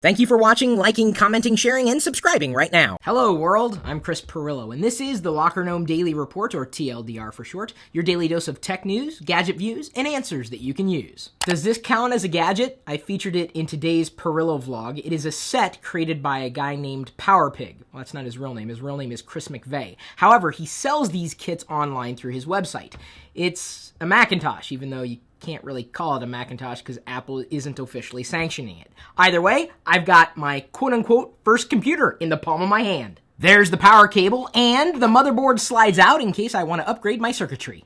Thank you for watching, liking, commenting, sharing, and subscribing right now. Hello world, I'm Chris Pirillo, and this is the Locker Gnome Daily Report, or TLDR for short, your daily dose of tech news, gadget views, and answers that you can use. Does this count as a gadget? I featured it in today's Pirillo vlog. It is a set created by a guy named PowerPig. Well, that's not his real name. His real name is Chris McVeigh. However, he sells these kits online through his website. It's a Macintosh, even though you can't really call it a Macintosh because Apple isn't officially sanctioning it. Either way, I've got my quote-unquote first computer in the palm of my hand. There's the power cable, and the motherboard slides out in case I want to upgrade my circuitry.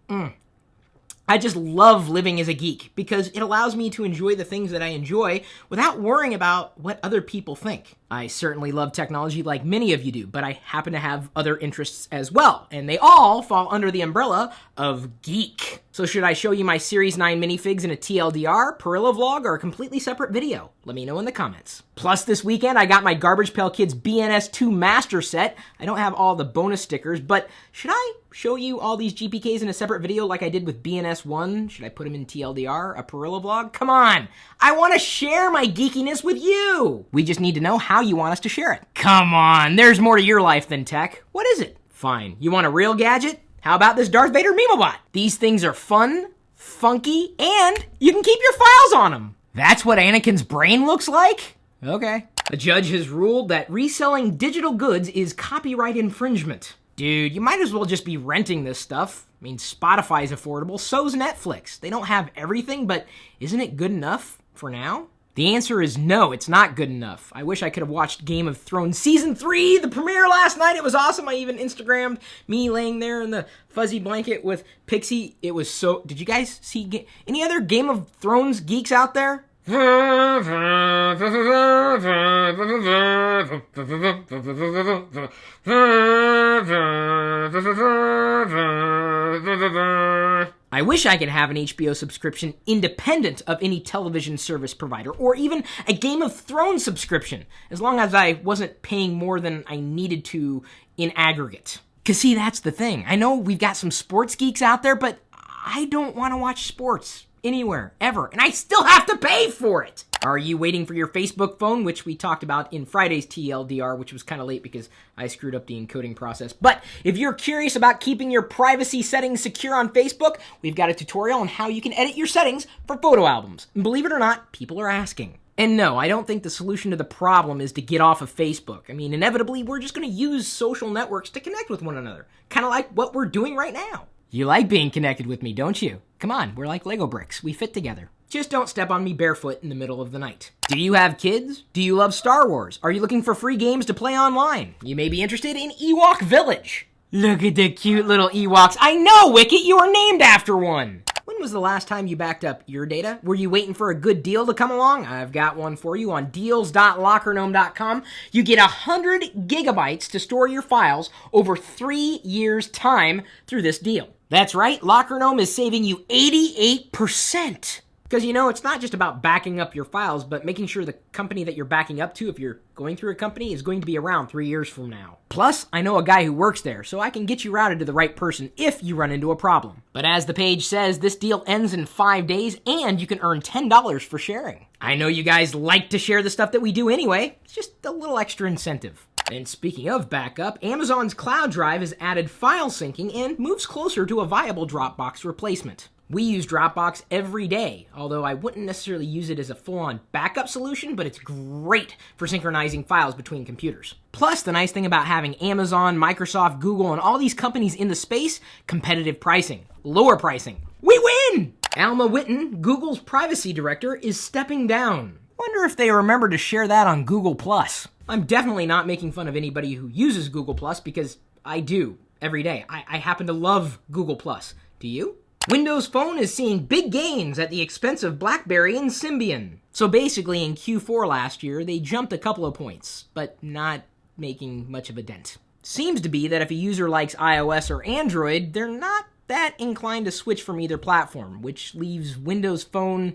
I just love living as a geek because it allows me to enjoy the things that I enjoy without worrying about what other people think. I certainly love technology like many of you do, but I happen to have other interests as well, and they all fall under the umbrella of geek. So should I show you my Series 9 minifigs in a TLDR, Pirillo vlog, or a completely separate video? Let me know in the comments. Plus this weekend I got my Garbage Pail Kids BNS2 Master Set. I don't have all the bonus stickers, but should I show you all these GPKs in a separate video like I did with BNS1? Should I put them in TLDR, a Pirillo vlog? Come on! I want to share my geekiness with you! We just need to know how you want us to share it. Come on, there's more to your life than tech. What is it? Fine. You want a real gadget? How about this Darth Vader Memobot? These things are fun, funky, and you can keep your files on them. That's what Anakin's brain looks like? Okay. A judge has ruled that reselling digital goods is copyright infringement. Dude, you might as well just be renting this stuff. I mean, Spotify's affordable, so's Netflix. They don't have everything, but isn't it good enough for now? The answer is no, it's not good enough. I wish I could have watched Game of Thrones Season 3, the premiere last night. It was awesome. I even Instagrammed me laying there in the fuzzy blanket with Pixie. It was so... Did you guys see... Any other Game of Thrones geeks out there? I wish I could have an HBO subscription independent of any television service provider, or even a Game of Thrones subscription, as long as I wasn't paying more than I needed to in aggregate. Because see, that's the thing. I know we've got some sports geeks out there, but I don't want to watch sports anywhere, ever, and I still have to pay for it. Are you waiting for your Facebook phone, which we talked about in Friday's TLDR, which was kind of late because I screwed up the encoding process. But if you're curious about keeping your privacy settings secure on Facebook, we've got a tutorial on how you can edit your settings for photo albums. And believe it or not, people are asking. And no, I don't think the solution to the problem is to get off of Facebook. I mean, inevitably, we're just going to use social networks to connect with one another. Kind of like what we're doing right now. You like being connected with me, don't you? Come on, we're like Lego bricks. We fit together. Just don't step on me barefoot in the middle of the night. Do you have kids? Do you love Star Wars? Are you looking for free games to play online? You may be interested in Ewok Village. Look at the cute little Ewoks. I know, Wicket, you are named after one. When was the last time you backed up your data? Were you waiting for a good deal to come along? I've got one for you on deals.lockergnome.com. You get 100 gigabytes to store your files over 3 years' time through this deal. That's right, Locker Gnome is saving you 88%. Because, you know, it's not just about backing up your files, but making sure the company that you're backing up to, if you're going through a company, is going to be around 3 years from now. Plus, I know a guy who works there, so I can get you routed to the right person if you run into a problem. But as the page says, this deal ends in 5 days, and you can earn $10 for sharing. I know you guys like to share the stuff that we do anyway. It's just a little extra incentive. And speaking of backup, Amazon's cloud drive has added file syncing and moves closer to a viable Dropbox replacement. We use Dropbox every day, although I wouldn't necessarily use it as a full-on backup solution, but it's great for synchronizing files between computers. Plus, the nice thing about having Amazon, Microsoft, Google, and all these companies in the space, competitive pricing, lower pricing. We win! Alma Whitten, Google's privacy director, is stepping down. Wonder if they remember to share that on Google+. I'm definitely not making fun of anybody who uses Google+, because I do, every day. I happen to love Google+. Do you? Windows Phone is seeing big gains at the expense of BlackBerry and Symbian. So basically, in Q4 last year, they jumped a couple of points, but not making much of a dent. Seems to be that if a user likes iOS or Android, they're not that inclined to switch from either platform, which leaves Windows Phone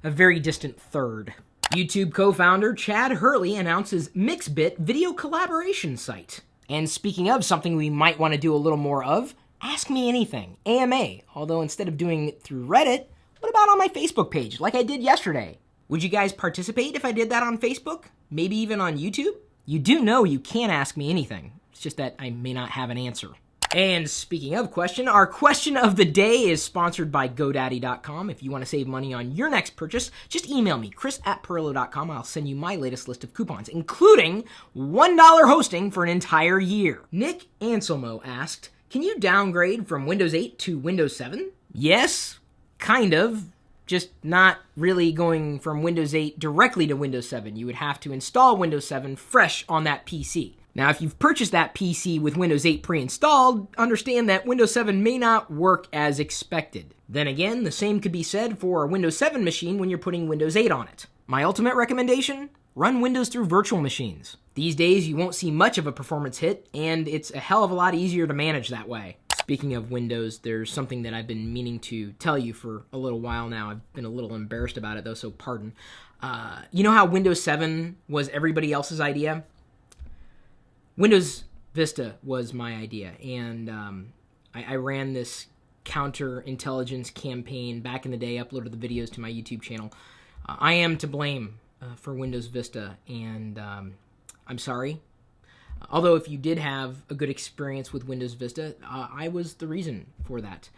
a very distant third. YouTube co-founder Chad Hurley announces Mixbit video collaboration site. And speaking of something we might want to do a little more of, Ask Me Anything, AMA, although instead of doing it through Reddit, what about on my Facebook page, like I did yesterday? Would you guys participate if I did that on Facebook? Maybe even on YouTube? You do know you can ask me anything. It's just that I may not have an answer. And speaking of question, our question of the day is sponsored by GoDaddy.com. If you want to save money on your next purchase, just email me, chris@Pirillo.com. I'll send you my latest list of coupons, including $1 hosting for an entire year. Nick Anselmo asked, can you downgrade from Windows 8 to Windows 7? Yes, kind of. Just not really going from Windows 8 directly to Windows 7. You would have to install Windows 7 fresh on that PC. Now, if you've purchased that PC with Windows 8 pre-installed, understand that Windows 7 may not work as expected. Then again, the same could be said for a Windows 7 machine when you're putting Windows 8 on it. My ultimate recommendation? Run Windows through virtual machines. These days, you won't see much of a performance hit, and it's a hell of a lot easier to manage that way. Speaking of Windows, there's something that I've been meaning to tell you for a little while now. I've been a little embarrassed about it, though, so pardon. You know how Windows 7 was everybody else's idea? Windows Vista was my idea, and I ran this counterintelligence campaign back in the day, uploaded the videos to my YouTube channel. I am to blame for Windows Vista, and I'm sorry. Although if you did have a good experience with Windows Vista, I was the reason for that.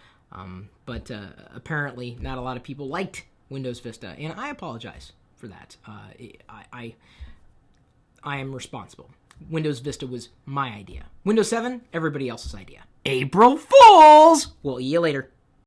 But apparently not a lot of people liked Windows Vista, and I apologize for that. I am responsible. Windows Vista was my idea. Windows 7, everybody else's idea. April Fools! We'll see you later.